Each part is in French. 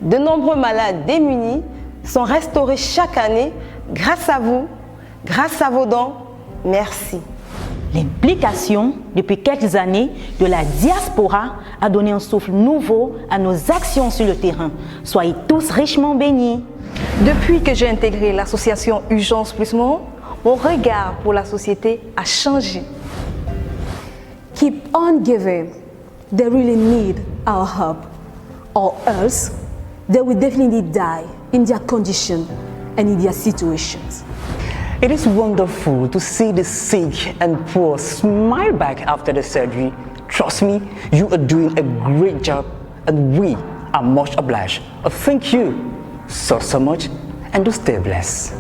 De nombreux malades démunis sont restaurés chaque année grâce à vous, grâce à vos dons. Merci. L'implication depuis quelques années de la diaspora a donné un souffle nouveau à nos actions sur le terrain. Soyez tous richement bénis. Depuis que j'ai intégré l'association Urgence Plus Monde, mon regard pour la société a changé. Keep on giving. They really need our help, or else they will definitely die in their condition and in their situations. It is wonderful to see the sick and poor smile back after the surgery. Trust me, you are doing a great job and we are much obliged. Thank you so much and do stay blessed.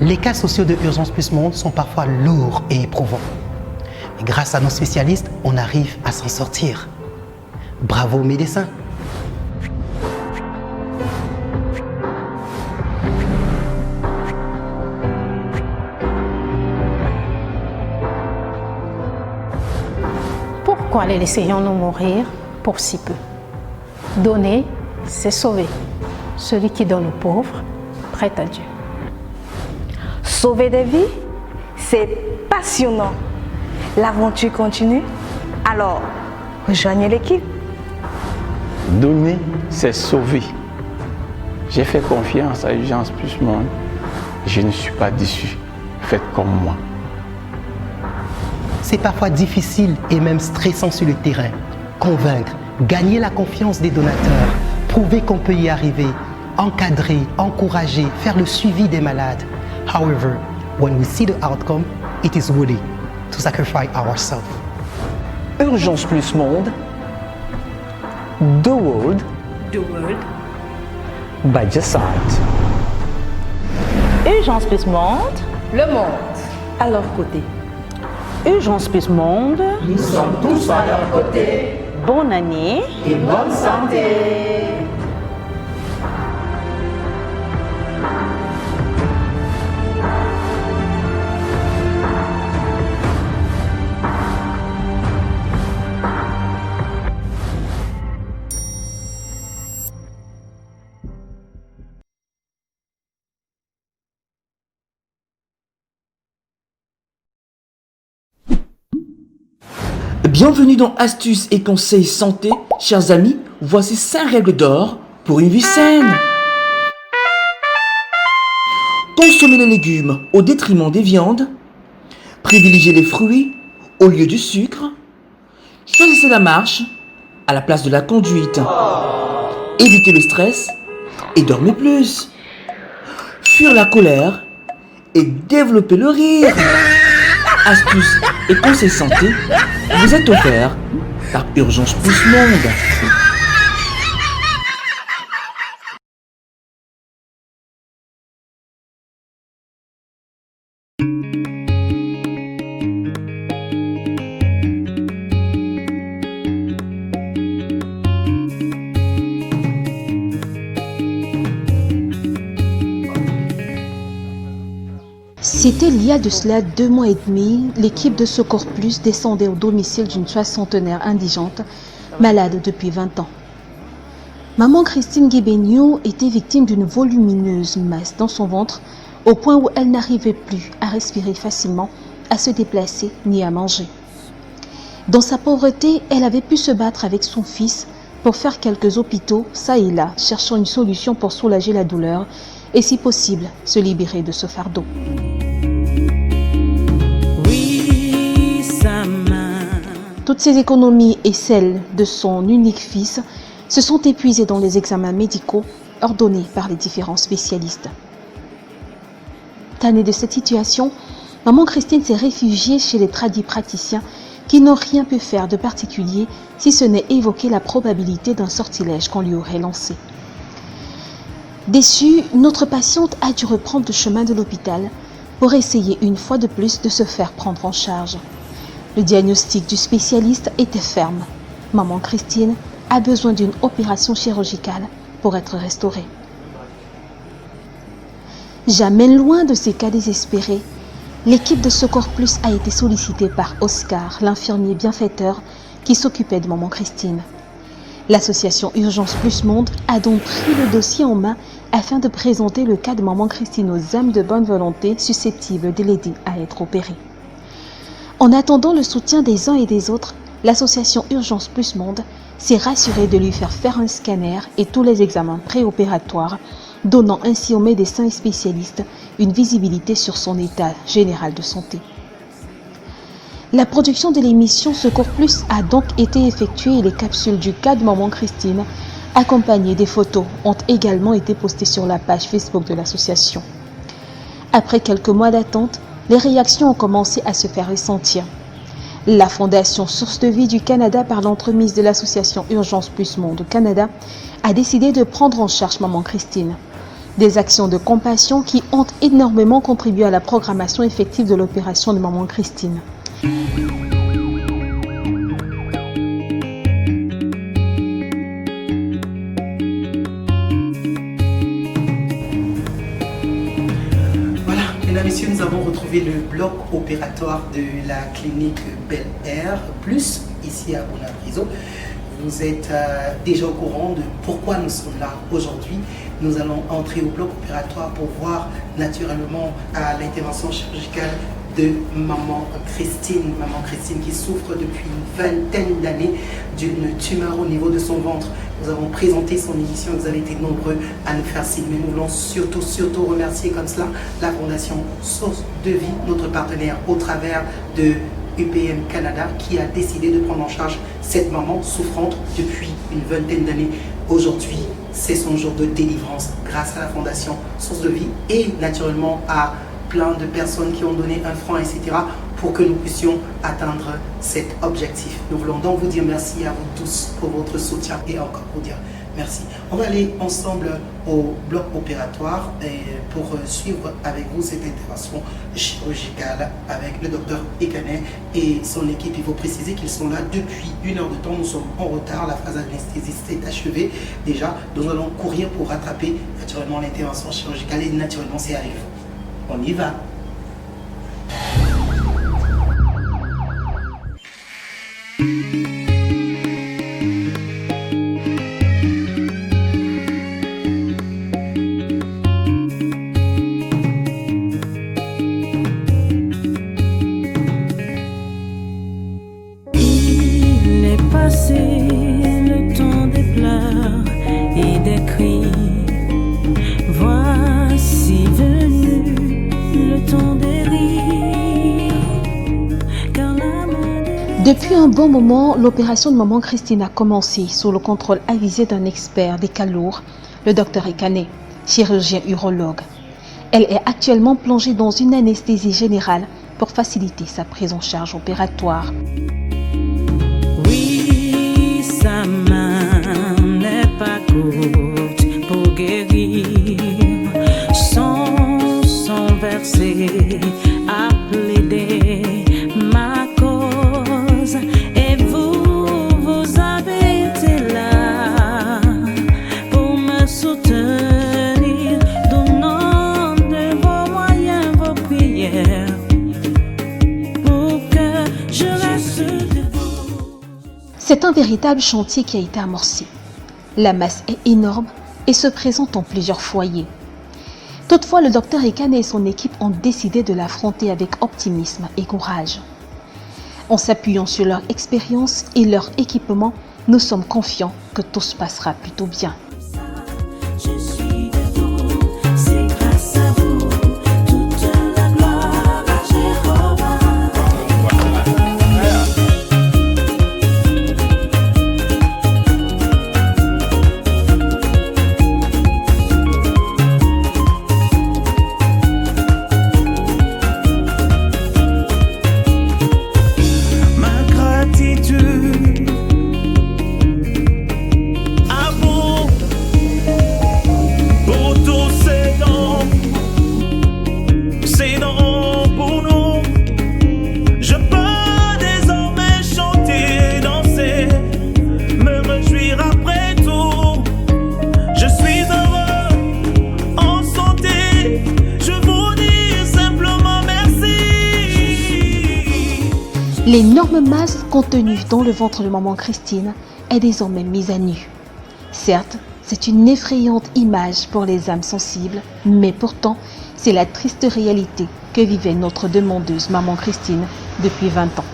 Les cas sociaux de Urgence Plus Monde sont parfois lourds et éprouvants. Mais grâce à nos spécialistes, on arrive à s'en sortir. Bravo aux médecins. Pourquoi les laisserions-nous mourir pour si peu? Donner, c'est sauver. Celui qui donne aux pauvres prête à Dieu. Sauver des vies, c'est passionnant. L'aventure continue, alors rejoignez l'équipe. Donner, c'est sauver. J'ai fait confiance à Urgence Plus Monde. Je ne suis pas déçu. Faites comme moi. C'est parfois difficile et même stressant sur le terrain. Convaincre, gagner la confiance des donateurs, prouver qu'on peut y arriver, encadrer, encourager, faire le suivi des malades. However, when we see the outcome, it is worthy to sacrifice ourselves. Urgence Plus Monde. The world by your side. Urgence Plus Monde. Le monde à leur côté. Urgence Plus Monde. Nous sommes tous à leur côté. Bonne année et bonne santé. Bienvenue dans Astuces et Conseils Santé. Chers amis, voici 5 règles d'or pour une vie saine. Consommez les légumes au détriment des viandes. Privilégiez les fruits au lieu du sucre. Choisissez la marche à la place de la conduite. Évitez le stress et dormez plus. Fuir la colère et développer le rire. Astuces et conseils santé vous êtes offerts par Urgence Plus Monde. C'était il y a de cela 2 mois et demi, l'équipe de Secours Plus descendait au domicile d'une soixantenaire indigente, malade depuis 20 ans. Maman Christine Guébéniou était victime d'une volumineuse masse dans son ventre, au point où elle n'arrivait plus à respirer facilement, à se déplacer ni à manger. Dans sa pauvreté, elle avait pu se battre avec son fils pour faire quelques hôpitaux, ça et là, cherchant une solution pour soulager la douleur et si possible, se libérer de ce fardeau. Toutes ses économies et celles de son unique fils se sont épuisées dans les examens médicaux ordonnés par les différents spécialistes. Tannée de cette situation, maman Christine s'est réfugiée chez les tradipraticiens qui n'ont rien pu faire de particulier si ce n'est évoquer la probabilité d'un sortilège qu'on lui aurait lancé. Déçue, notre patiente a dû reprendre le chemin de l'hôpital pour essayer une fois de plus de se faire prendre en charge. Le diagnostic du spécialiste était ferme. Maman Christine a besoin d'une opération chirurgicale pour être restaurée. Jamais loin de ces cas désespérés, l'équipe de Secours Plus a été sollicitée par Oscar, l'infirmier bienfaiteur qui s'occupait de maman Christine. L'association Urgence Plus Monde a donc pris le dossier en main afin de présenter le cas de maman Christine aux âmes de bonne volonté susceptibles de l'aider à être opérée. En attendant le soutien des uns et des autres, l'association Urgence Plus Monde s'est rassurée de lui faire un scanner et tous les examens préopératoires, donnant ainsi aux médecins et spécialistes une visibilité sur son état général de santé. La production de l'émission Secours Plus a donc été effectuée et les capsules du cas de maman Christine, accompagnées des photos, ont également été postées sur la page Facebook de l'association. Après quelques mois d'attente, les réactions ont commencé à se faire ressentir. La Fondation Source de Vie du Canada, par l'entremise de l'association Urgence Plus Monde Canada, a décidé de prendre en charge maman Christine. Des actions de compassion qui ont énormément contribué à la programmation effective de l'opération de maman Christine. Voilà, mesdames et messieurs, nous avons retrouvé le bloc opératoire de la clinique Bel Air Plus, ici à Bonavriso. Vous êtes déjà au courant de pourquoi nous sommes là aujourd'hui. Nous allons entrer au bloc opératoire pour voir naturellement l'intervention chirurgicale de maman Christine qui souffre depuis une vingtaine d'années d'une tumeur au niveau de son ventre. Nous avons présenté son émission, vous avez été nombreux à nous faire signe, mais nous voulons surtout remercier comme cela la Fondation Source de Vie, notre partenaire au travers de UPM Canada, qui a décidé de prendre en charge cette maman souffrante depuis une vingtaine d'années. Aujourd'hui, c'est son jour de délivrance grâce à la Fondation Source de Vie et naturellement à plein de personnes qui ont donné un franc, etc. pour que nous puissions atteindre cet objectif. Nous voulons donc vous dire merci à vous tous pour votre soutien et encore vous dire merci. On va aller ensemble au bloc opératoire pour suivre avec vous cette intervention chirurgicale avec le docteur Ekane et son équipe. Il faut préciser qu'ils sont là depuis 1 heure de temps. Nous sommes en retard, la phase anesthésiste est achevée déjà. Nous allons courir pour rattraper naturellement l'intervention chirurgicale et naturellement c'est arrivé. On y va. Il est passé le temps des pleurs et des cris. Voici venu le temps des rires. Depuis un bon moment, l'opération de maman Christine a commencé sous le contrôle avisé d'un expert des cas lourds, le docteur Ekane, chirurgien urologue. Elle est actuellement plongée dans une anesthésie générale pour faciliter sa prise en charge opératoire. Oui, sa main n'est pas courte pour guérir. Son sang versé a plaidé ma cause. Et vous avez été là pour me soutenir, donnant de vos moyens, vos prières, pour que je reste debout. C'est un véritable chantier qui a été amorcé. La masse est énorme et se présente en plusieurs foyers. Toutefois, le docteur Ekane et son équipe ont décidé de l'affronter avec optimisme et courage. En s'appuyant sur leur expérience et leur équipement, nous sommes confiants que tout se passera plutôt bien. Je suis debout, c'est grâce à vous, toute la gloire à Jéhovah. Ma gratitude à vous pour tous ces dons pour nous. Je peux désormais chanter, danser, me réjouir après tout. Je suis heureux, en santé, je vous dis simplement merci. L'énorme masse contenue dans le ventre de maman Christine a est désormais mise à nu. Certes, c'est une effrayante image pour les âmes sensibles, mais pourtant, c'est la triste réalité que vivait notre demandeuse maman Christine depuis 20 ans.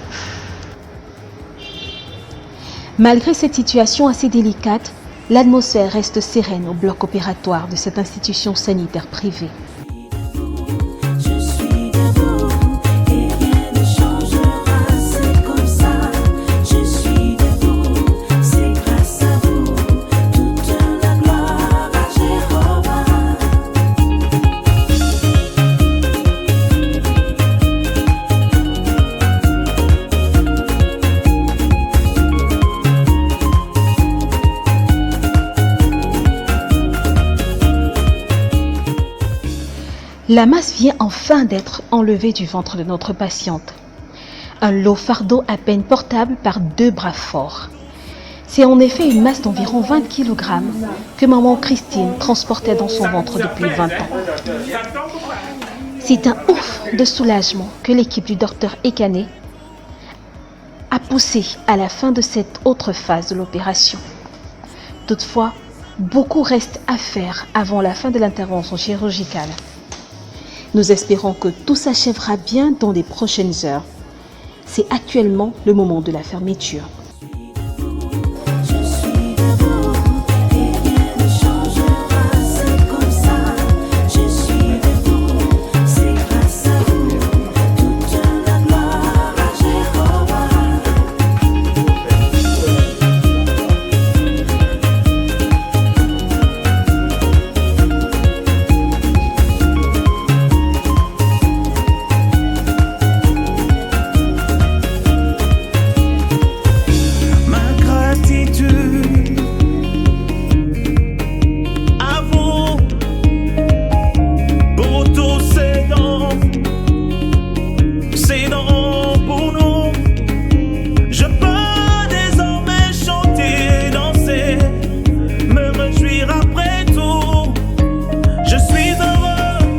Malgré cette situation assez délicate, l'atmosphère reste sereine au bloc opératoire de cette institution sanitaire privée. Je suis debout et rien ne changera, c'est comme ça. Je suis debout, c'est grâce à vous. Toute la gloire à Jéhovah. La masse vient enfin d'être enlevée du ventre de notre patiente. Un lourd fardeau à peine portable par 2 bras forts. C'est en effet une masse d'environ 20 kg que maman Christine transportait dans son ventre depuis 20 ans. C'est un ouf de soulagement que l'équipe du docteur Ekane a poussé à la fin de cette autre phase de l'opération. Toutefois, beaucoup reste à faire avant la fin de l'intervention chirurgicale. Nous espérons que tout s'achèvera bien dans les prochaines heures. C'est actuellement le moment de la fermeture. Je suis debout et rien ne changera, c'est comme ça. Je suis debout, c'est grâce à vous. Toute la gloire à Jéhovah. Ma gratitude à vous pour tous ces dons pour nous. Je peux désormais chanter, danser, me réjouir après tout. Je suis heureux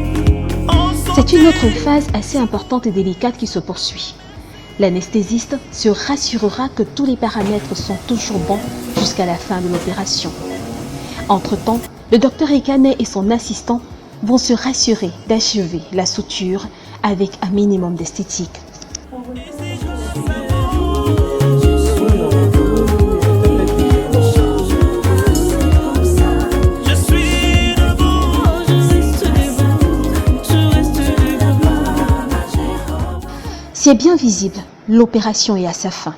en C'est une autre phase assez importante et délicate qui se poursuit. L'anesthésiste se rassurera que tous les paramètres sont toujours bons jusqu'à la fin de l'opération. Entre-temps, le docteur Ekane et son assistant vont se rassurer d'achever la suture avec un minimum d'esthétique. Je suis debout, je reste debout, je reste debout. C'est bien visible, l'opération est à sa fin.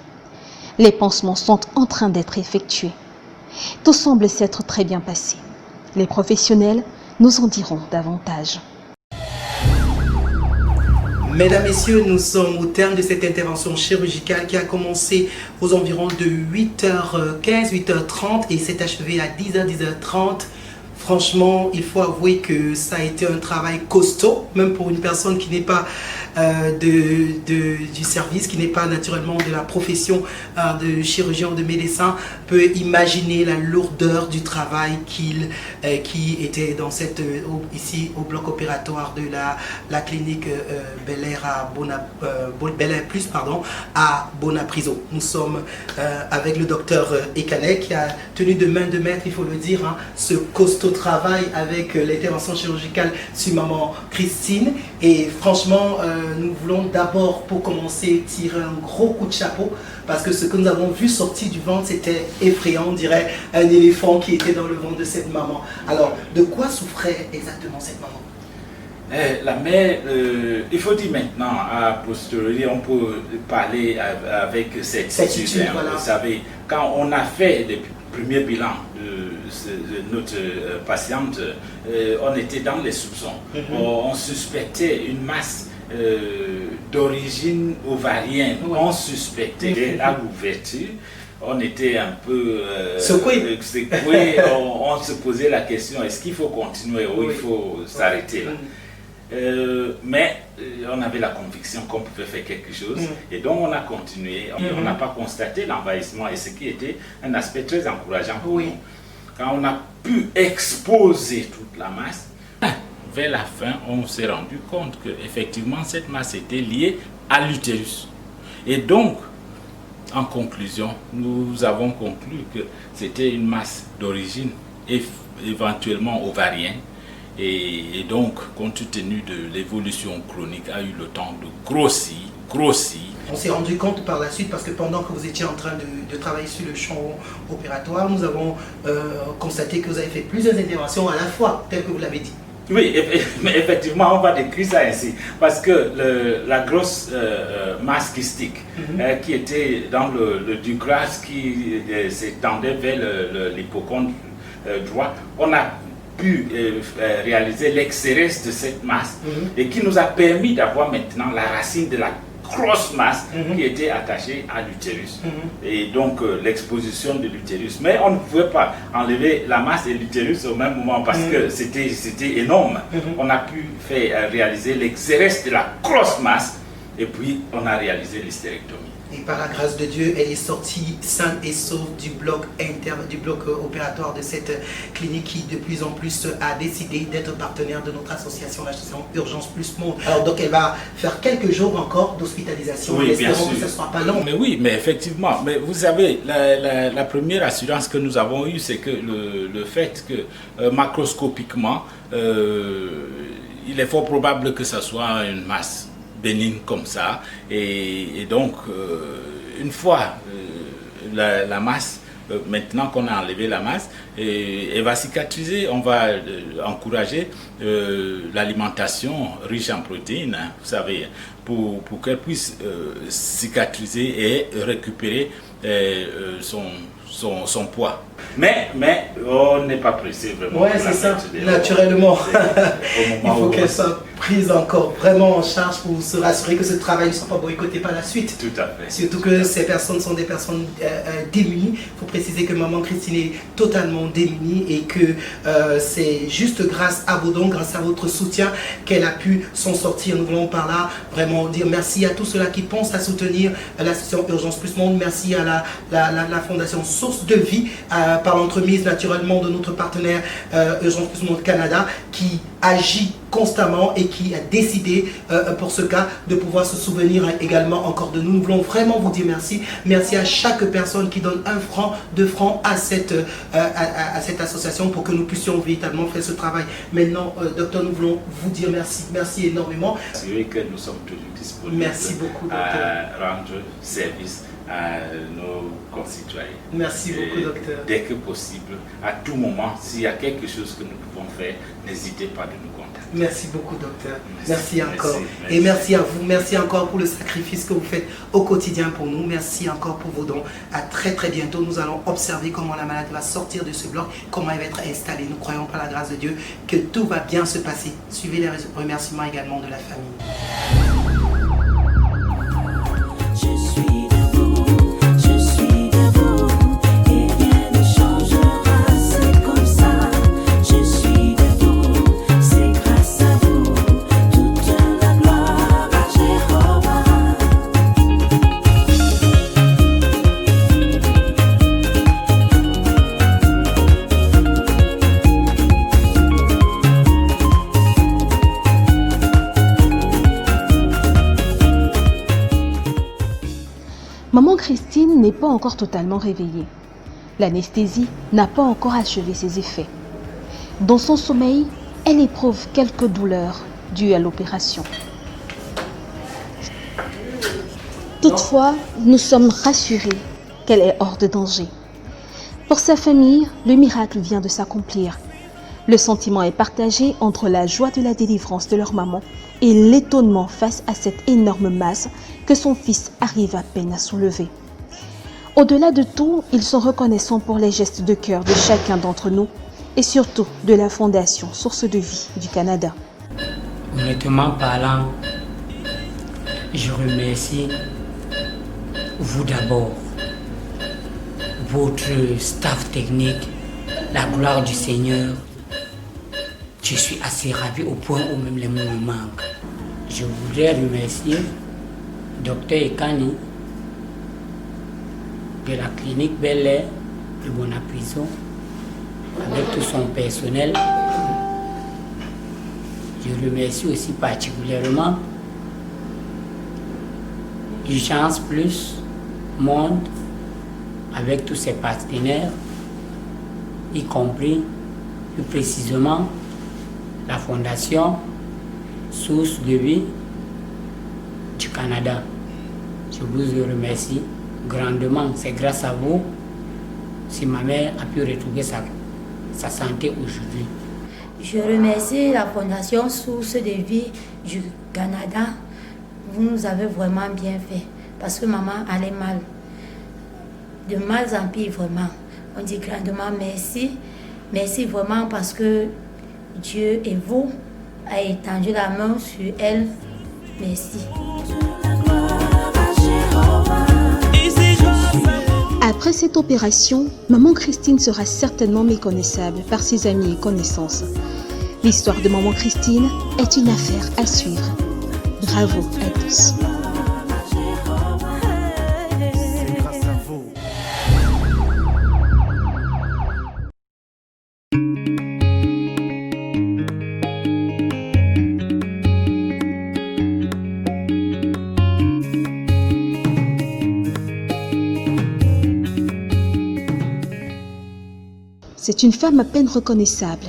Les pansements sont en train d'être effectués. Tout semble s'être très bien passé. Les professionnels nous en diront davantage. Mesdames, Messieurs, nous sommes au terme de cette intervention chirurgicale qui a commencé aux environs de 8h15, 8h30 et s'est achevée à 10h, 10h30. Franchement, il faut avouer que ça a été un travail costaud, même pour une personne qui n'est pas du service, qui n'est pas naturellement de la profession de chirurgien ou de médecin, peut imaginer la lourdeur du travail qui était dans ici au bloc opératoire de la clinique Bel Air à Bonapriso. Nous sommes avec le docteur Ekane qui a tenu de main de maître, il faut le dire, ce costaud travail avec l'intervention chirurgicale sur maman Christine. Et franchement, nous voulons d'abord, pour commencer, tirer un gros coup de chapeau parce que ce que nous avons vu sortir du ventre, c'était effrayant. On dirait un éléphant qui était dans le ventre de cette maman. Alors, de quoi souffrait exactement cette maman? La mère, il faut dire maintenant, à posteriori, on peut parler avec certitude. Voilà. Vous savez, quand on a fait le premier bilan de notre patiente, on était dans les soupçons. On suspectait une masse d'origine ovarienne. On suspectait à l'ouverture. On était un peu secoué. On se posait la question, est-ce qu'il faut continuer ou il faut s'arrêter là? Mais on avait la conviction qu'on pouvait faire quelque chose et donc on a continué. On n'a pas constaté l'envahissement et ce qui était un aspect très encourageant pour nous. Quand on a pu exposer toute la masse, vers la fin, on s'est rendu compte que effectivement cette masse était liée à l'utérus. Et donc, en conclusion, nous avons conclu que c'était une masse d'origine éventuellement ovarienne. Et donc, compte tenu de l'évolution chronique, a eu le temps de grossir. On s'est rendu compte par la suite, parce que pendant que vous étiez en train de travailler sur le champ opératoire, nous avons constaté que vous avez fait plusieurs interventions à la fois, tel que vous l'avez dit. Oui, mais effectivement, on va décrire ça ainsi. Parce que la grosse masse kystique qui était dans le Douglas, qui s'étendait vers l'hypochondre droit, on a pu réaliser l'excérèse de cette masse et qui nous a permis d'avoir maintenant la racine de la grosse masse qui était attachée à l'utérus et donc l'exposition de l'utérus. Mais on ne pouvait pas enlever la masse et l'utérus au même moment parce que c'était énorme. On a pu faire réaliser l'exérèse de la grosse masse et puis on a réalisé l'hystérectomie. Et par la grâce de Dieu, elle est sortie saine et sauve du bloc opératoire de cette clinique qui de plus en plus a décidé d'être partenaire de notre association, l'association Urgence Plus Monde. Alors donc elle va faire quelques jours encore d'hospitalisation. Oui, bien espérons sûr. que ce ne soit pas long. Mais oui, mais effectivement. Mais vous savez, la première assurance que nous avons eue, c'est que le fait que macroscopiquement, il est fort probable que ce soit une masse bénigne comme ça, et donc une fois la masse, maintenant qu'on a enlevé la masse, elle va cicatriser. On va encourager l'alimentation riche en protéines, hein, vous savez, pour qu'elle puisse cicatriser et récupérer son poids. Mais on n'est pas pressé vraiment. Ouais, c'est ça, naturellement. Il faut qu'elle soit prise encore vraiment en charge pour se rassurer que ce travail ne soit pas boycotté par la suite. Tout à fait. Surtout que ces personnes sont des personnes démunies. Il faut préciser que maman Christine est totalement démunie et que c'est juste grâce à vos dons, grâce à votre soutien qu'elle a pu s'en sortir. Nous voulons par là vraiment dire merci à tous ceux-là qui pensent à soutenir l'association Urgence Plus Monde. Merci à la fondation Source de Vie par l'entremise naturellement de notre partenaire Urgence Plus Monde Canada qui agit constamment et qui a décidé pour ce cas de pouvoir se souvenir également encore de nous. Nous voulons vraiment vous dire merci. Merci à chaque personne qui donne 1 franc, 2 francs à cette association pour que nous puissions véritablement faire ce travail. Maintenant, docteur, nous voulons vous dire merci. Merci énormément. C'est que nous sommes toujours disponibles. Merci beaucoup, docteur. À rendre service à nos concitoyens. Merci beaucoup, docteur. Dès que possible, à tout moment, s'il y a quelque chose que nous pouvons faire, n'hésitez pas de nous contacter. Merci beaucoup, docteur. Merci encore. Merci. Et merci à vous. Merci encore pour le sacrifice que vous faites au quotidien pour nous. Merci encore pour vos dons. À très très bientôt. Nous allons observer comment la maladie va sortir de ce bloc, comment elle va être installée. Nous croyons par la grâce de Dieu que tout va bien se passer. Suivez les remerciements également de la famille. Maman Christine n'est pas encore totalement réveillée. L'anesthésie n'a pas encore achevé ses effets. Dans son sommeil, elle éprouve quelques douleurs dues à l'opération. Toutefois, nous sommes rassurés qu'elle est hors de danger. Pour sa famille, le miracle vient de s'accomplir. Le sentiment est partagé entre la joie de la délivrance de leur maman et l'étonnement face à cette énorme masse que son fils arrive à peine à soulever. Au-delà de tout, ils sont reconnaissants pour les gestes de cœur de chacun d'entre nous et surtout de la Fondation Source de Vie du Canada. Honnêtement parlant, je remercie vous d'abord, votre staff technique, la gloire du Seigneur. Je suis assez ravi au point où même les mots me manquent. Je voudrais remercier Dr Ekani de la clinique Bel Air de Bonaprison avec tout son personnel. Je remercie aussi particulièrement Urgence Plus monde avec tous ses partenaires, y compris plus précisément la Fondation Source de Vie du Canada. Je vous remercie grandement. C'est grâce à vous si ma mère a pu retrouver sa santé aujourd'hui. Je remercie la Fondation Source de Vie du Canada. Vous nous avez vraiment bien fait parce que maman allait mal. De mal en pire vraiment. On dit grandement merci. Merci vraiment parce que Dieu et vous avez étendu la main sur elle. Merci. Après cette opération, maman Christine sera certainement méconnaissable par ses amis et connaissances. L'histoire de maman Christine est une affaire à suivre. Bravo à tous. C'est une femme à peine reconnaissable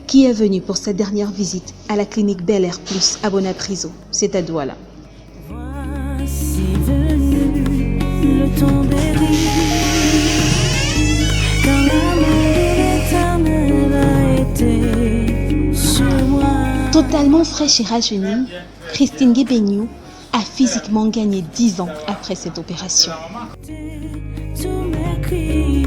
qui est venue pour sa dernière visite à la clinique Bel Air Plus à Bonapriso, c'est à Douala. Voici venu le temps béni, quand l'amour de l'Éternel a été sur moi. Totalement fraîche et rajeunie, Christine Guébeniou a physiquement gagné 10 ans après cette opération. Tous mes cris.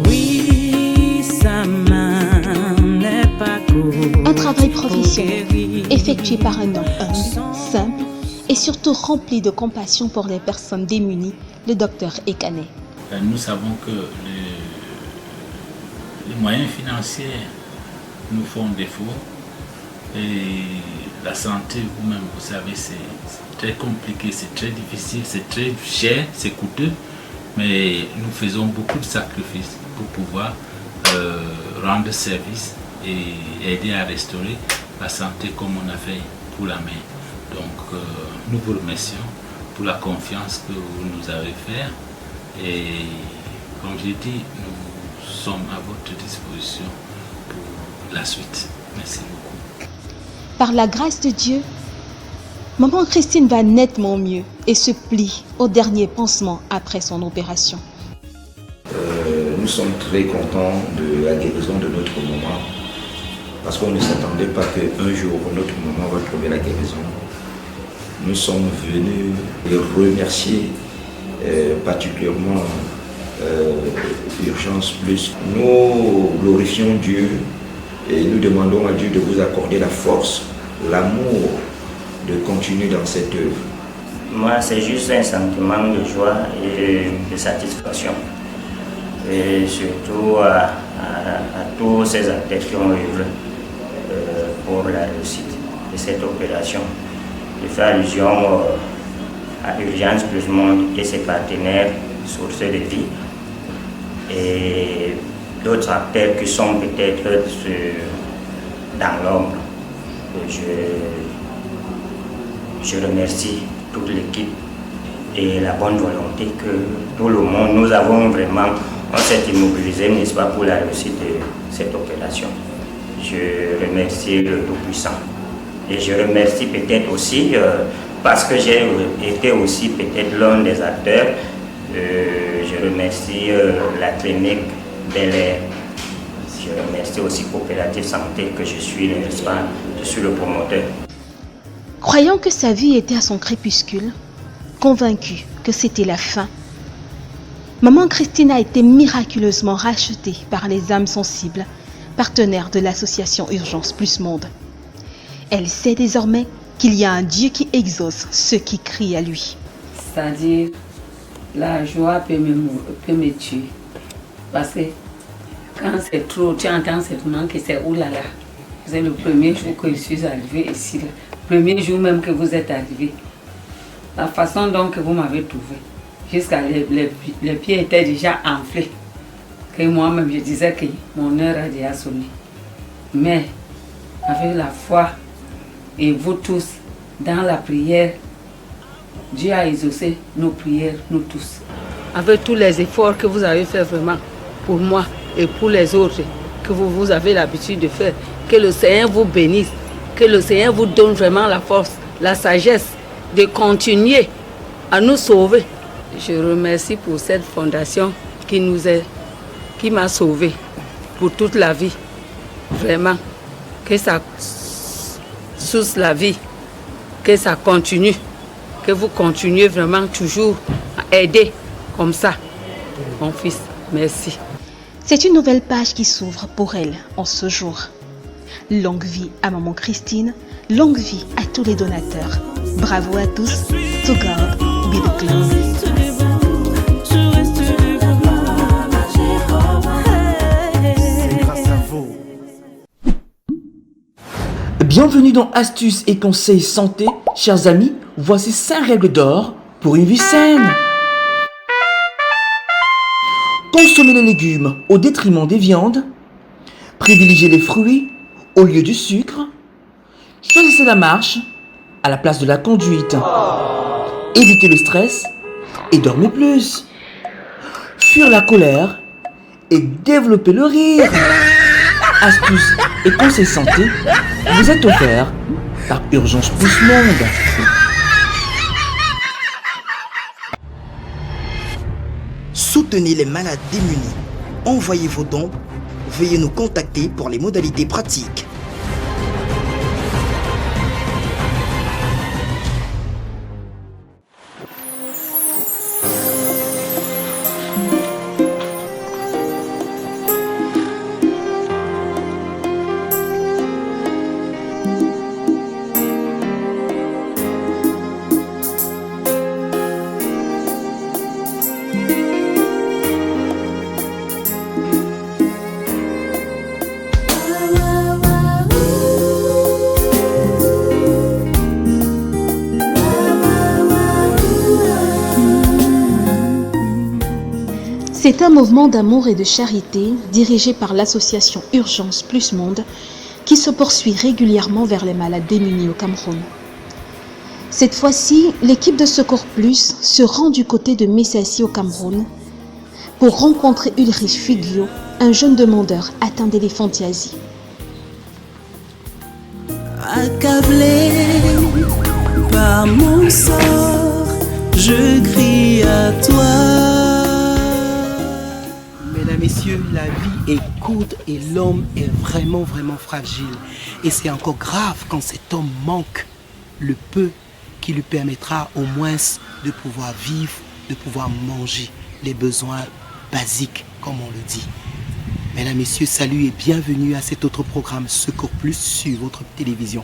Oui, sa main n'est pas courte. Un travail professionnel effectué par un homme humble, simple et surtout rempli de compassion pour les personnes démunies, le docteur Ekane. Nous savons que les moyens financiers nous font défaut et la santé, vous-même, vous savez, c'est très compliqué, c'est très difficile, c'est très cher, c'est coûteux, mais nous faisons beaucoup de sacrifices pour pouvoir rendre service et aider à restaurer la santé comme on a fait pour la mère. Donc nous vous remercions pour la confiance que vous nous avez faite et comme j'ai dit, nous sommes à votre disposition pour la suite. Merci beaucoup. Par la grâce de Dieu, maman Christine va nettement mieux et se plie au dernier pansement après son opération. Nous sommes très contents de la guérison de notre maman parce qu'on ne s'attendait pas qu'un jour notre maman va trouver la guérison. Nous sommes venus les remercier particulièrement Urgence Plus. Nous glorifions Dieu et nous demandons à Dieu de vous accorder la force, l'amour de continuer dans cette œuvre. Moi, c'est juste un sentiment de joie et de satisfaction. Et surtout à tous ces acteurs qui ont œuvré pour la réussite de cette opération. Je fais allusion à Urgence Plus Monde et ses partenaires, Source de Vie, et d'autres acteurs qui sont peut-être dans l'ombre. Je remercie toute l'équipe et la bonne volonté que tout le monde, nous avons vraiment, on s'est immobilisé, n'est-ce pas, pour la réussite de cette opération. Je remercie le Tout-Puissant. Et je remercie peut-être aussi, parce que j'ai été aussi peut-être l'un des acteurs, je remercie la clinique Bel Air. Je remercie aussi Coopérative Santé que je suis, n'est-ce pas, je suis le promoteur. Croyant que sa vie était à son crépuscule, convaincue que c'était la fin, maman Christine a été miraculeusement rachetée par les âmes sensibles, partenaires de l'association Urgence Plus Monde. Elle sait désormais qu'il y a un Dieu qui exauce ceux qui crient à lui. C'est-à-dire, la joie peut me tuer. Parce que quand c'est trop, tu entends seulement que c'est oulala. C'est le premier jour que je suis arrivée ici. Le premier jour même que vous êtes arrivé. La façon dont que vous m'avez trouvé. Jusqu'à les pieds étaient déjà enflés. Que moi-même je disais que mon heure a déjà sonné. Mais avec la foi, et vous tous, dans la prière, Dieu a exaucé nos prières, nous tous. Avec tous les efforts que vous avez fait vraiment pour moi et pour les autres que vous avez l'habitude de faire, que le Seigneur vous bénisse, que le Seigneur vous donne vraiment la force, la sagesse de continuer à nous sauver. Je remercie pour cette fondation qui m'a sauvé pour toute la vie. Vraiment, que ça source la vie, que ça continue, que vous continuez vraiment toujours à aider comme ça. Mon fils, merci. C'est une nouvelle page qui s'ouvre pour elle en ce jour. Longue vie à maman Christine, longue vie à tous les donateurs. Bravo à tous. To God be the glory. Bienvenue dans Astuces et Conseils Santé. Chers amis, voici 5 règles d'or pour une vie saine. Consommez les légumes au détriment des viandes. Privilégiez les fruits au lieu du sucre. Choisissez la marche à la place de la conduite. Évitez le stress et dormez plus. Fuir la colère et développer le rire. Astuces et conseils santé vous êtes offerts par Urgence Plus Monde. Soutenez les malades démunis. Envoyez vos dons. Veuillez nous contacter pour les modalités pratiques. C'est un mouvement d'amour et de charité dirigé par l'association Urgence Plus Monde qui se poursuit régulièrement vers les malades démunis au Cameroun. Cette fois-ci, l'équipe de Secours Plus se rend du côté de Messassi au Cameroun pour rencontrer Ulrich Figio, un jeune demandeur atteint d'éléphantiasie. Accablé par mon sort, je crie à toi. Mesdames, Messieurs, la vie est courte et l'homme est vraiment fragile. Et c'est encore grave quand cet homme manque le peu qui lui permettra au moins de pouvoir vivre, de pouvoir manger les besoins basiques, comme on le dit. Mesdames, Messieurs, salut et bienvenue à cet autre programme Secours Plus sur votre télévision.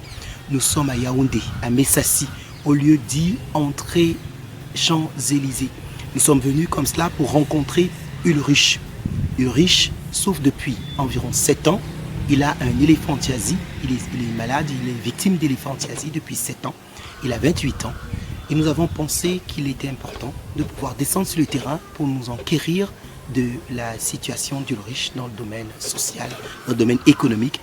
Nous sommes à Yaoundé, à Messassi, au lieu dit entrée Champs-Élysées. Nous sommes venus comme cela pour rencontrer Ulrich. Ulrich souffre depuis environ 7 ans. Il a un éléphantiasie, il est malade, il est victime d'éléphantiasie depuis 7 ans. Il a 28 ans. Et nous avons pensé qu'il était important de pouvoir descendre sur le terrain pour nous enquérir de la situation d'Ulrich dans le domaine social, dans le domaine économique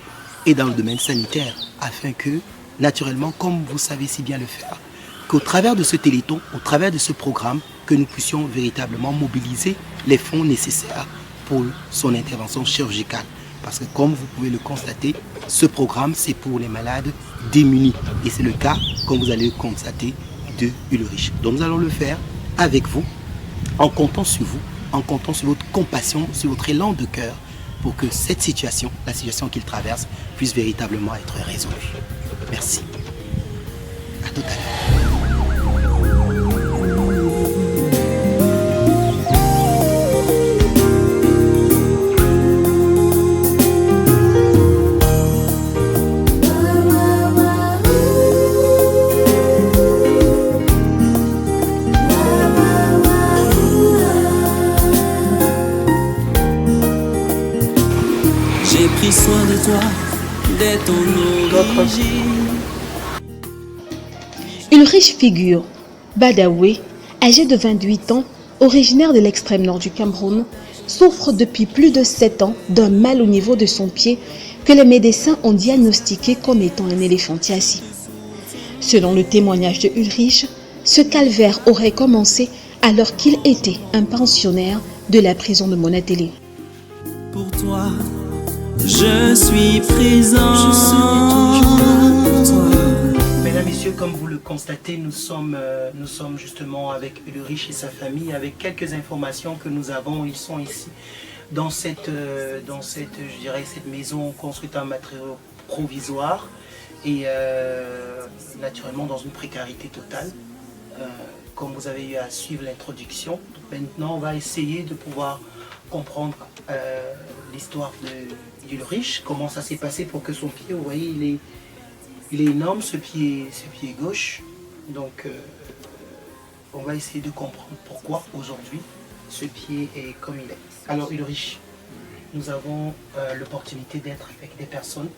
et dans le domaine sanitaire, afin que, naturellement, comme vous savez si bien le faire, qu'au travers de ce téléthon, au travers de ce programme, que nous puissions véritablement mobiliser les fonds nécessaires pour son intervention chirurgicale. Parce que comme vous pouvez le constater, ce programme c'est pour les malades démunis. Et c'est le cas, comme vous allez le constater, de Ulrich. Donc nous allons le faire avec vous, en comptant sur vous, en comptant sur votre compassion, sur votre élan de cœur, pour que cette situation, la situation qu'il traverse, puisse véritablement être résolue. Merci. À tout à l'heure. J'ai pris soin de toi dès ton origine. Ulrich Figio, Badawi, âgé de 28 ans, originaire de l'extrême nord du Cameroun, souffre depuis plus de 7 ans d'un mal au niveau de son pied que les médecins ont diagnostiqué comme étant un éléphantiasie. Selon le témoignage de Ulrich, Ce calvaire aurait commencé alors qu'il était un pensionnaire de la prison de Monatélé. Pour toi, je suis présent. Je serai toujours là pour toi. Mesdames, Messieurs, comme vous le constatez, nous sommes justement avec Ulrich et sa famille, avec quelques informations que nous avons. Ils sont ici dans cette cette maison construite en matériaux provisoires et naturellement dans une précarité totale. Comme vous avez eu à suivre l'introduction. Maintenant, on va essayer de pouvoir comprendre l'histoire d'Ulrich, comment ça s'est passé pour que son pied, vous voyez, il est énorme, ce pied gauche. Donc, on va essayer de comprendre pourquoi aujourd'hui ce pied est comme il est. Alors, Ulrich, nous avons l'opportunité d'être avec des personnes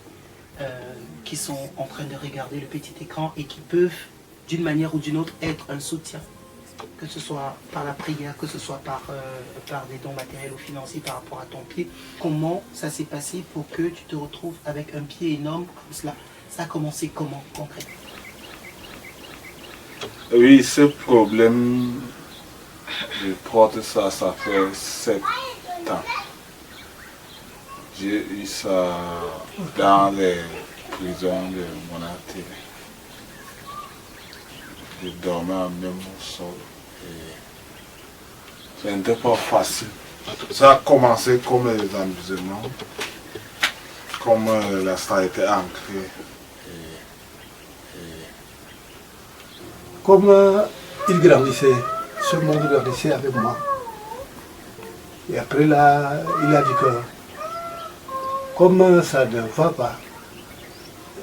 qui sont en train de regarder le petit écran et qui peuvent, d'une manière ou d'une autre, être un soutien, que ce soit par la prière, que ce soit par des dons matériels ou financiers par rapport à ton pied. Comment ça s'est passé pour que tu te retrouves avec un pied énorme comme cela? Ça a commencé comment, concrètement? Oui, ce problème, je porte ça fait 7 ans. J'ai eu ça dans les prisons de Monatélé. Je dormais même au sol. Ce n'était pas facile. Ça a commencé comme les amusements, comme ça a été ancré. Comme il grandissait, ce monde grandissait avec moi. Et après là, il a dit que comme ça ne va pas,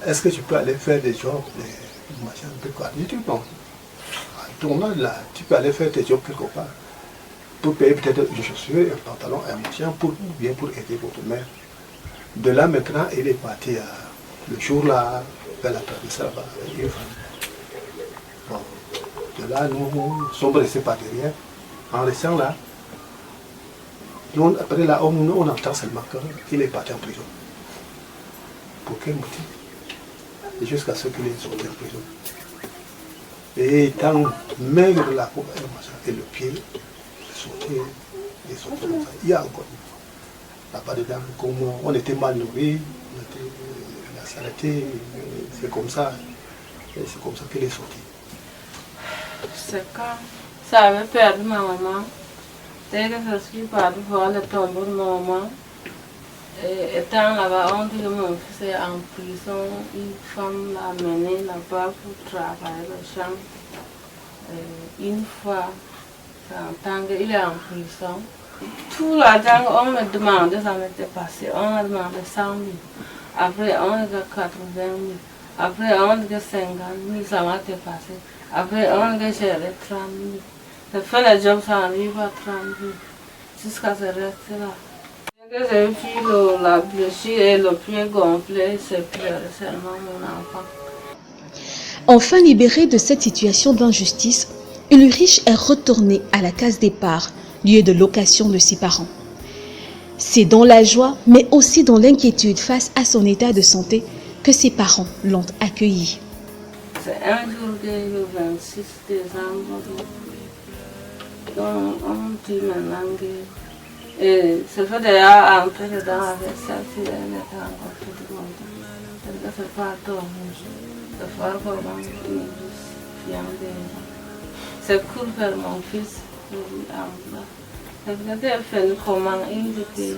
est-ce que tu peux aller faire des jobs, des machins, de quoi? Je dis non. À ton âge là, tu peux aller faire tes jobs quelque part. Pour payer peut-être une chaussure, un pantalon, un machin, pour aider votre mère. De là maintenant, il est parti le jour là, vers la traversée là-bas, avec une femme. Bon, de là, nous sommes restés par derrière. En restant là, nous, après là, on entend seulement qu'il est parti en prison. Pour quel motif? Jusqu'à ce qu'il est sorti en prison. Et étant maigre la peau et le pied, il est sorti comme ça. Il y a encore une fois. Là-bas dedans, comme on était mal nourris, la saleté, c'est comme ça. Et c'est comme ça qu'il est sorti. C'est quand ça avait perdu ma maman. Dès que je suis partie voir le tombeau de ma maman, et étant là-bas, on dit que mon fils est en prison. Une femme l'a mené là-bas pour travailler le champ. Une fois, j'entends qu'il est en prison. Tout l'argent qu'on me demandait, ça m'était passé. On a demandé 100 000. Après, on a dit 80 000. Après, on a dit 50 000, ça m'a dépassé. Après, on a géré 30 000. J'ai fait le job, ça arrive à 30 000. Jusqu'à ce rester là. Dès que j'ai vu la blessure et le pied gonflé, c'est pleuré seulement mon enfant. Enfin libéré de cette situation d'injustice, Ulrich est retourné à la case départ, lieu de location de ses parents. C'est dans la joie, mais aussi dans l'inquiétude face à son état de santé que ses parents l'ont accueilli. C'est un jour le 26 décembre, donc on dit maintenant que c'est fait déjà entrer dedans avec sa fille, elle était encore toute le monde. Elle ne s'est pas dormir, de voir comment il vient de... C'est cool pour mon fils, je lui en place. Elle fait comment il dit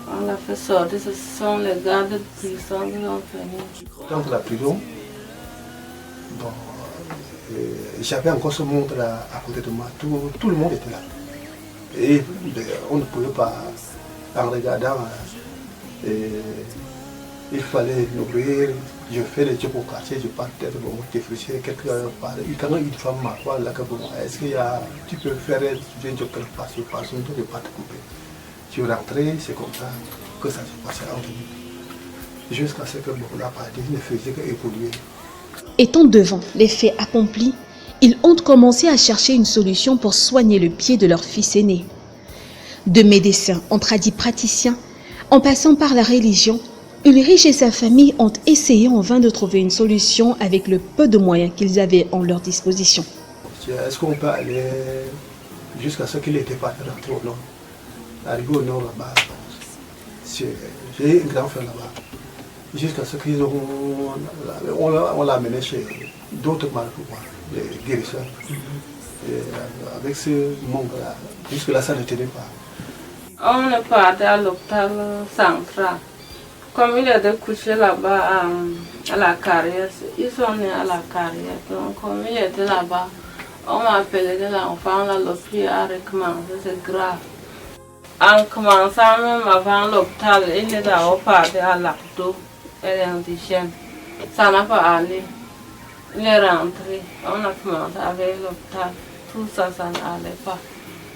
qu'on l'a fait sortir, ce sont les gardes de prison qui l'ont fait. Dans la prison, j'avais encore ce monde là à côté de moi, tout le monde était là. Et on ne pouvait pas, en regardant, il fallait l'ouvrir. Je fais les jobs au quartier, je pars peut-être pour me défricher quelque part. Quand une femme m'a parlé, est-ce que tu peux faire un job quelque part, je passe, on ne peut pas te couper. Je suis rentré, c'est comme ça que ça s'est passé entre nous. Jusqu'à ce que la partie ne faisait qu'évoluer. Étant devant les faits accomplis, ils ont commencé à chercher une solution pour soigner le pied de leur fils aîné. De médecins en tradipraticiens, en passant par la religion, Ulrich et sa famille ont essayé en vain de trouver une solution avec le peu de moyens qu'ils avaient en leur disposition. Est-ce qu'on peut aller jusqu'à ce qu'il n'était pas rentré au nord? Arrivé au nord là-bas, j'ai un grand frère là-bas. Jusqu'à ce qu'ils ont... On l'a amené chez d'autres marques, les guérisseurs. Et avec ce monde-là, jusque-là, ça ne tenait pas. On est parti à l'hôpital central. Comme il était couché là-bas à la carrière, ils sont nés à la carrière. Donc, comme il était là-bas, on m'a appelé que l'enfant, l'hôpital a recommencé, c'est grave. En commençant même avant l'hôpital, il est d'abord parti à l'Ardo, elle est indigène. Ça n'a pas allé. Il est rentré, on a commencé avec l'hôpital. Tout ça, ça n'allait pas.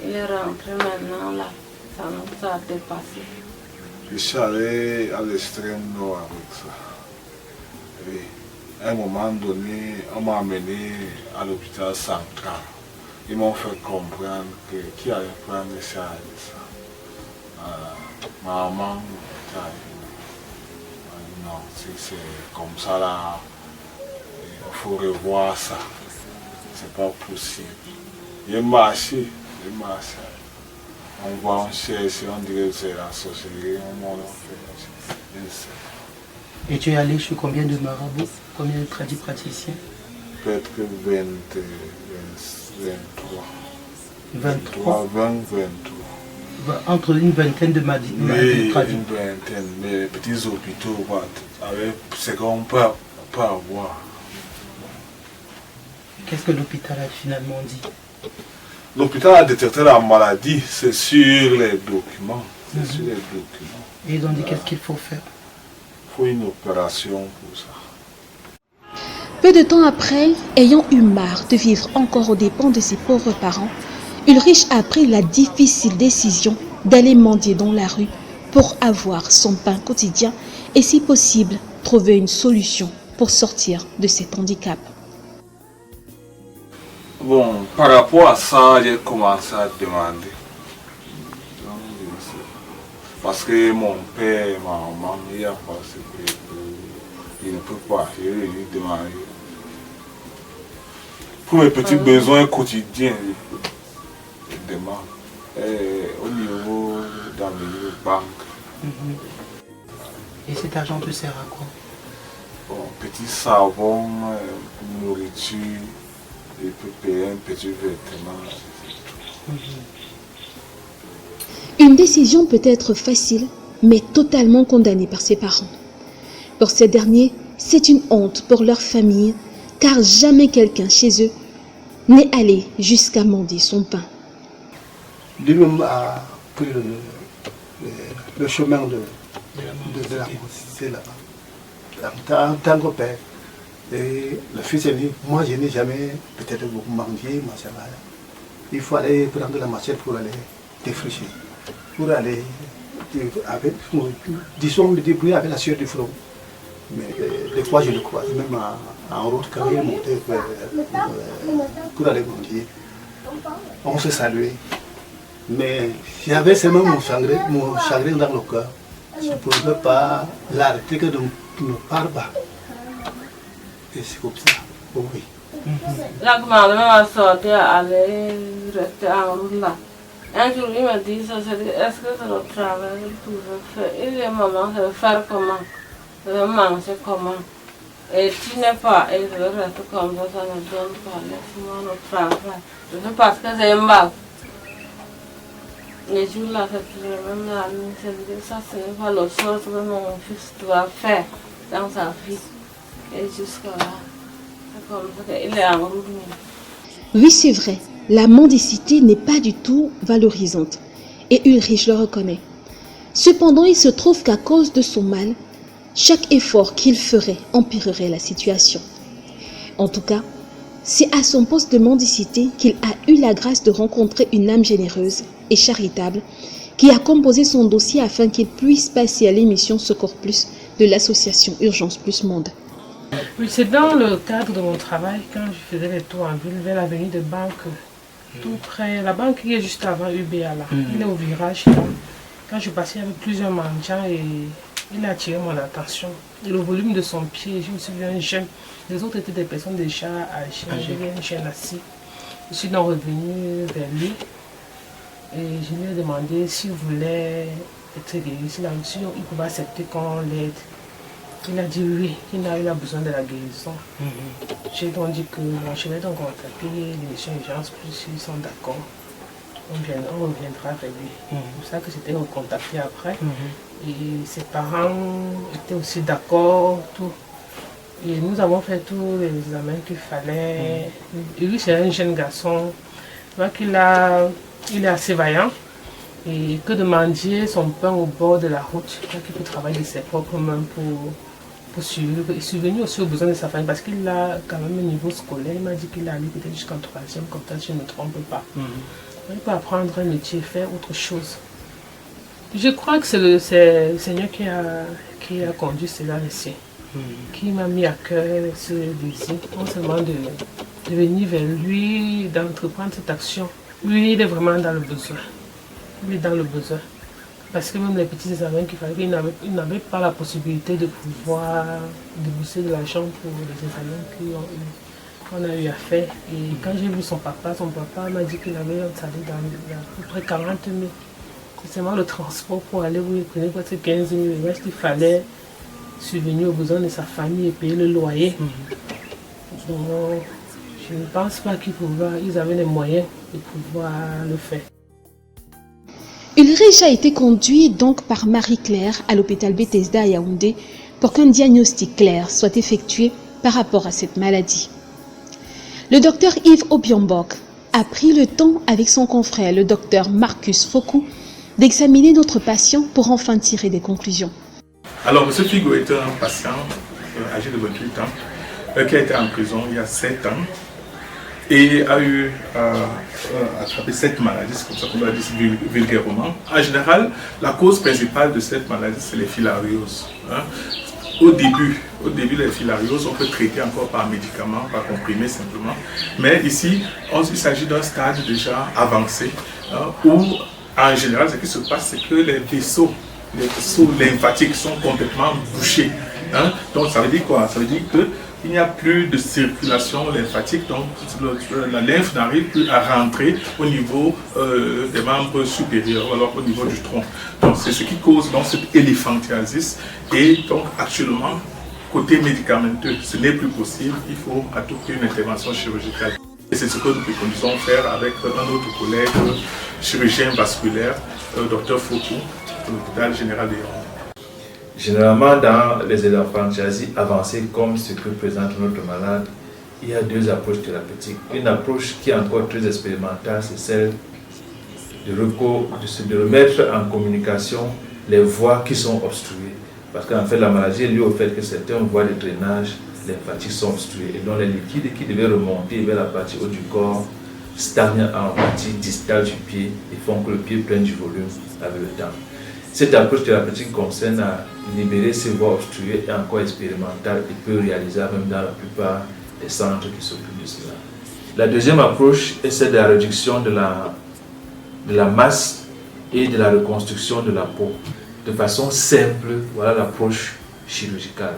Il est rentré maintenant là, ça nous a dépassé. Je suis allé à l'extrême nord avec ça. Et à un moment donné, on m'a amené à l'hôpital central. Ils m'ont fait comprendre que qui allait prendre charge de ça. Maman, non, si c'est comme ça là, il faut revoir ça. C'est pas possible. J'ai marché. On va en chercher, on dirait que c'est la sorcellerie, on fait. Et tu es allé chez combien de marabouts? Combien de praticiens? Peut-être que 23. 23. Entre une vingtaine de traditions. Une vingtaine, mais les petits hôpitaux, avec ce qu'on peut avoir. Qu'est-ce que l'hôpital a finalement dit? L'hôpital a détecté la maladie, c'est sur les documents. Et ils ont dit qu'est-ce qu'il faut faire? Il faut une opération pour ça. Peu de temps après, ayant eu marre de vivre encore aux dépens de ses pauvres parents, Ulrich a pris la difficile décision d'aller mendier dans la rue pour avoir son pain quotidien et si possible trouver une solution pour sortir de cet handicap. Bon, par rapport à ça, j'ai commencé à demander. Parce que mon père et ma maman, il a pensé qu'il ne peut pas. Je lui demandé. Pour mes petits besoins quotidiens, je demande. Au niveau dans les banques. Et cet argent te sert à quoi? Bon, petit savon, nourriture. Il peut payer un petit vêtement. Une décision peut être facile, mais totalement condamnée par ses parents. Pour ces derniers, c'est une honte pour leur famille, car jamais quelqu'un chez eux n'est allé jusqu'à mendier son pain. Lui-même a pris le chemin de la mendicité là-bas. En tant que père. Et le fils est dit, moi je n'ai jamais peut-être beaucoup mangé, il faut aller prendre la machette pour aller défricher, pour aller disons le débrouiller avec la sueur du front. Mais des fois je le croise, même en route quand il est monté pour aller manger. On se saluait. Mais j'avais seulement mon chagrin dans le cœur. Je ne pouvais pas l'arrêter que de me parler bas. Et c'est comme ça, oui. La commande m'a sorti à aller rester en route là. Un jour, il m'a dit, est-ce que c'est le travail que tu veux faire? Il dit, maman, ça veut faire comment? Ça veut manger comment? Et tu n'es pas, et je veux rester comme ça ne donne pas. Laisse-moi le travail. Je fais parce que j'ai mal. Les jours là, c'est même la nuit, c'est ça, ce n'est pas le chose que mon fils doit faire dans sa vie. Et jusqu'à là, c'est comme ça qu'il est en route. Oui, c'est vrai, la mendicité n'est pas du tout valorisante. Et Ulrich le reconnaît. Cependant, il se trouve qu'à cause de son mal, chaque effort qu'il ferait empirerait la situation. En tout cas, c'est à son poste de mendicité qu'il a eu la grâce de rencontrer une âme généreuse et charitable qui a composé son dossier afin qu'il puisse passer à l'émission Secours Plus de l'association Urgence Plus Monde. Oui, c'est dans le cadre de mon travail, quand je faisais les tours en ville, vers l'avenue de Banque, tout près, la banque qui est juste avant UBA là, il est au virage là. Quand je passais avec plusieurs mendiants et il a attiré mon attention. Et le volume de son pied, je me souviens jeune, les autres étaient des personnes déjà âgées, j'avais un jeune assis. Je suis donc revenue vers lui et je lui ai demandé s'il voulait être guéri, si il pouvait accepter qu'on l'aide. Il a dit oui, qu'il a besoin de la guérison. J'ai donc dit que je vais donc contacter l'émission Urgence Plus, s'ils sont d'accord. On reviendra vers lui. C'est pour ça que j'étais recontacté après. Et ses parents étaient aussi d'accord, tout. Et nous avons fait tous les examens qu'il fallait. Et lui, c'est un jeune garçon. Je vois qu'il est assez vaillant. Et que de mendier son pain au bord de la route. Je crois qu'il peut travailler de ses propres mains pour suivre. Et subvenir aussi aux besoins de sa famille. Parce qu'il a quand même un niveau scolaire. Il m'a dit qu'il a allé peut-être jusqu'en 3e, comme ça, si je ne me trompe pas. Il peut apprendre un métier, faire autre chose. Je crois que c'est le Seigneur qui a conduit cela ici. Qui m'a mis à cœur ce désir, non seulement de venir vers lui, d'entreprendre cette action. Lui, il est vraiment dans le besoin. Il est dans le besoin. Parce que même les petits examens qu'il fallait, il n'avait pas la possibilité de pouvoir débourser de l'argent pour les examens qu'on a eu à faire. Et quand j'ai vu son papa m'a dit qu'il avait un salaire d'à peu près 40 000. C'est seulement le transport pour aller où il prenait presque 15 000. Le reste, il fallait subvenir aux besoins de sa famille et payer le loyer. Donc, je ne pense pas qu'ils avaient les moyens de pouvoir le faire. Ulrich a été conduit donc par Marie-Claire à l'hôpital Bethesda à Yaoundé pour qu'un diagnostic clair soit effectué par rapport à cette maladie. Le docteur Yves Obiambok a pris le temps avec son confrère, le docteur Marcus Fokou, d'examiner notre patient pour enfin tirer des conclusions. Alors, M. Figo est un patient âgé de 28 ans qui a été en prison il y a 7 ans et a eu attrapé cette maladie, c'est comme ça qu'on l'a dit vulgairement. En général, la cause principale de cette maladie, c'est les filarioses. Au début, les filarioses, on peut traiter encore par médicaments, par comprimés simplement. Mais ici, il s'agit d'un stade déjà avancé où, en général, ce qui se passe, c'est que les vaisseaux lymphatiques sont complètement bouchés. Donc ça veut dire quoi? Ça veut dire qu'il n'y a plus de circulation lymphatique, donc la lymphe n'arrive plus à rentrer au niveau des membres supérieurs, alors au niveau du tronc. Donc c'est ce qui cause donc, cette éléphantiasis. Et donc actuellement, côté médicamenteux, ce n'est plus possible, il faut à tout prix une intervention chirurgicale. Et c'est ce que nous préconisons faire avec un autre collègue chirurgien vasculaire, Dr Fokou, de l'hôpital général de Yaoundé. Généralement, dans les éléphantiasies avancées comme ce que présente notre malade, il y a deux approches thérapeutiques. Une approche qui est encore très expérimentale, c'est celle de remettre en communication les voies qui sont obstruées. Parce qu'en fait, la maladie est liée au fait que certaines voies de drainage lymphatiques sont obstruées. Et donc les liquides qui devaient remonter vers la partie haute du corps stagnent en partie distale du pied et font que le pied prenne du volume avec le temps. Cette approche thérapeutique concerne à libérer ces voies obstruées et encore expérimentale et peu réalisable même dans la plupart des centres qui s'occupent de cela. La deuxième approche est celle de la réduction de la masse et de la reconstruction de la peau. De façon simple, voilà l'approche chirurgicale.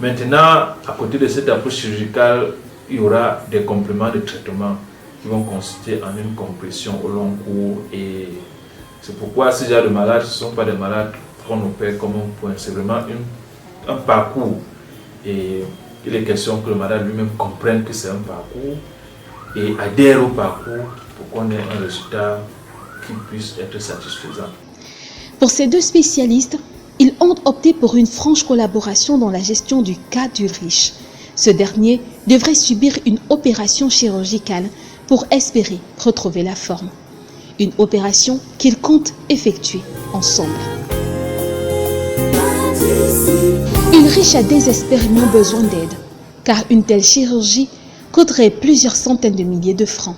Maintenant, à côté de cette approche chirurgicale, il y aura des compléments de traitement qui vont consister en une compression au long cours. Et c'est pourquoi ces genre de malades, ce ne sont pas des malades qu'on opère comme un point, c'est vraiment un parcours. Et il est question que le malade lui-même comprenne que c'est un parcours et adhère au parcours pour qu'on ait un résultat qui puisse être satisfaisant. Pour ces deux spécialistes, ils ont opté pour une franche collaboration dans la gestion du cas d'Ulrich. Ce dernier devrait subir une opération chirurgicale pour espérer retrouver la forme. Une opération qu'ils comptent effectuer ensemble. Ulrich a désespérément besoin d'aide, car une telle chirurgie coûterait plusieurs centaines de milliers de francs.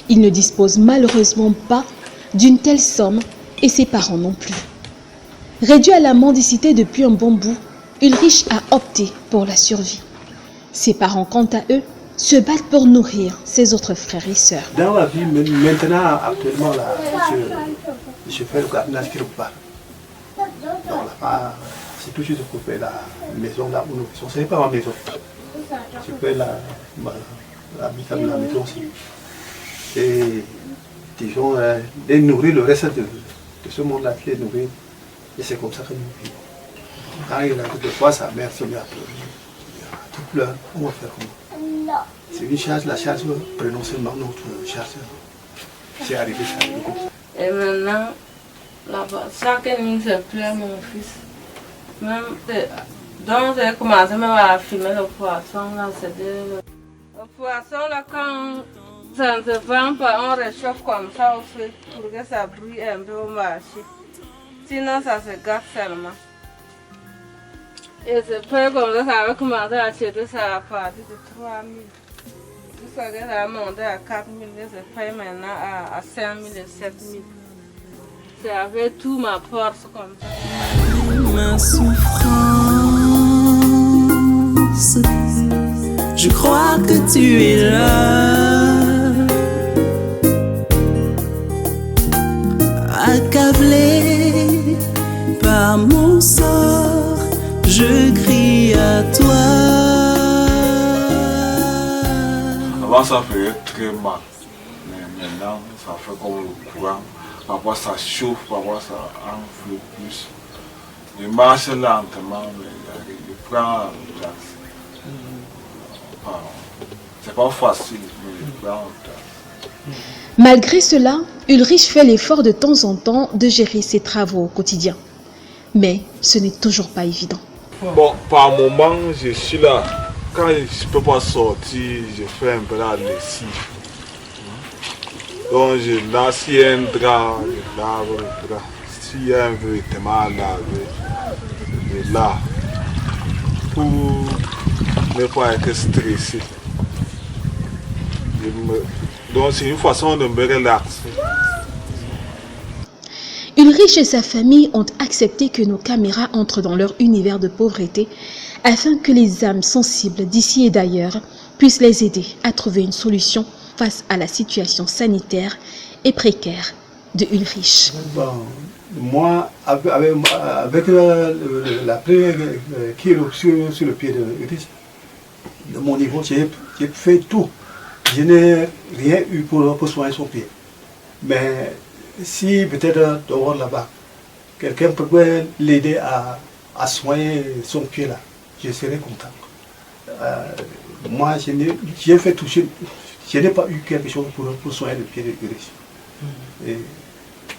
Il ne dispose malheureusement pas d'une telle somme et ses parents non plus. Réduit à la mendicité depuis un bon bout, Ulrich a opté pour la survie. Ses parents, quant à eux, se battent pour nourrir ses autres frères et sœurs. Dans la vie, maintenant, actuellement, là, je fais le gardiennage quelque part. Donc là-bas, c'est tout juste pour faire la maison là où nous vivons. Ce n'est pas ma maison. Je fais la maison aussi. et disons, les nourrir le reste de ce monde-là, les nourrir. Et c'est comme ça que nous vivons. Quand il a des fois sa mère se met à pleurer, tu pleures, on va faire comment? C'est une charge, la charge, prenons seulement notre charge. C'est arrivé, ça arrive comme ça. Et maintenant, là-bas, chaque nuit, je pleure mon fils. Même, donc j'ai commencé même à filmer le poisson, là, c'est le poisson, là, quand ça ne se vend pas, on réchauffe comme ça au feu pour que ça brûle un peu au marché. Sinon, ça se gâte seulement. Et c'est pas comme ça, ça avait commencé à acheter ça à partir de 3 000. Jusqu'à ce que ça a monté à 4 000, que c'est payé maintenant à 5 000 et 7 000. C'est avec tout ma force comme ça. Ma souffrance, je crois que tu es là, accablé par mon sort, je crie à toi. Avant ça faisait très mal, mais maintenant ça fait comme le courant. Parfois ça chauffe, parfois ça enfle plus. Je marche lentement, mais je prends en place. C'est pas facile, mais je prends en place. Malgré cela, Ulrich fait l'effort de temps en temps de gérer ses travaux au quotidien. Mais ce n'est toujours pas évident. Bon, par moment, je suis là. Quand je ne peux pas sortir, je fais un peu la lessive. Donc je lave, s'il y a un drap, je lave le drap. S'il y a un vêtement à laver, je lave. Pour ne pas être stressé. Donc c'est une façon de me relaxer. Ulrich et sa famille ont accepté que nos caméras entrent dans leur univers de pauvreté afin que les âmes sensibles d'ici et d'ailleurs puissent les aider à trouver une solution face à la situation sanitaire et précaire de Ulrich. Bon, moi, avec la plaie qui est sur le pied de Ulrich, de mon niveau, j'ai fait tout. Je n'ai rien eu pour soigner son pied. Mais si peut-être dehors là-bas, quelqu'un peut l'aider à soigner son pied là, je serais content. Moi, j'ai fait tout. Je n'ai pas eu quelque chose pour soigner le pied de Ulrich. Et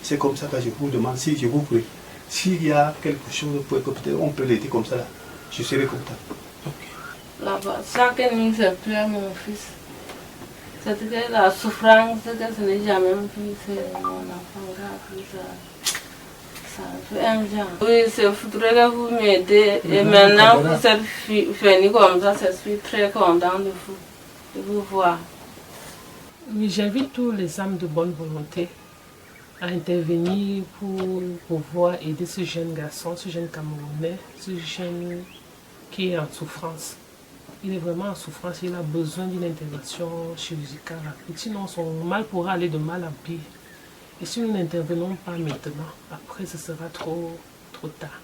c'est comme ça que je vous demande, si je vous prie, s'il y a quelque chose pour que peut-être on peut l'aider comme ça, là, je serai content. Là-bas, chaque nuit, je pleure mon fils. C'est que la souffrance que je n'ai jamais vu, c'est mon enfant qui a pris ça fait un genre. Oui, c'est faudrait que vous m'aidez. Et maintenant, vous êtes venu comme ça, je suis très content de vous voir. Oui, j'invite tous les âmes de bonne volonté à intervenir pour pouvoir aider ce jeune garçon, ce jeune Camerounais, ce jeune qui est en souffrance. Il est vraiment en souffrance, il a besoin d'une intervention chirurgicale rapide. Sinon, son mal pourra aller de mal en pire. Et si nous n'intervenons pas maintenant, après ce sera trop tard.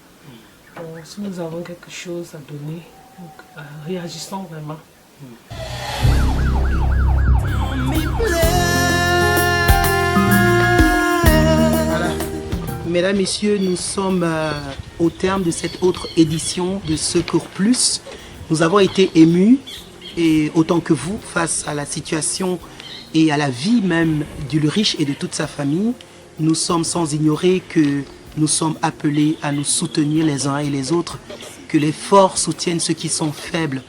Donc, si nous avons quelque chose à donner, donc, réagissons vraiment. Mesdames, Messieurs, nous sommes au terme de cette autre édition de Secours Plus. Nous avons été émus, et autant que vous, face à la situation et à la vie même d'Ulrich et de toute sa famille. Nous sommes sans ignorer que nous sommes appelés à nous soutenir les uns et les autres, que les forts soutiennent ceux qui sont faibles.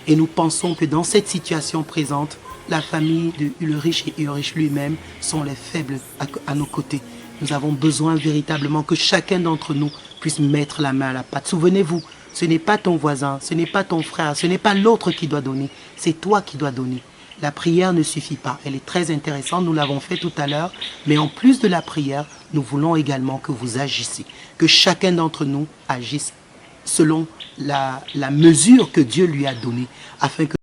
Et nous pensons que dans cette situation présente, la famille de Ulrich et Ulrich lui-même sont les faibles à nos côtés. Nous avons besoin véritablement que chacun d'entre nous puisse mettre la main à la pâte. Souvenez-vous, ce n'est pas ton voisin, ce n'est pas ton frère, ce n'est pas l'autre qui doit donner, c'est toi qui dois donner. La prière ne suffit pas, elle est très intéressante, nous l'avons fait tout à l'heure, mais en plus de la prière, nous voulons également que vous agissiez, que chacun d'entre nous agisse selon la mesure que Dieu lui a donnée, afin que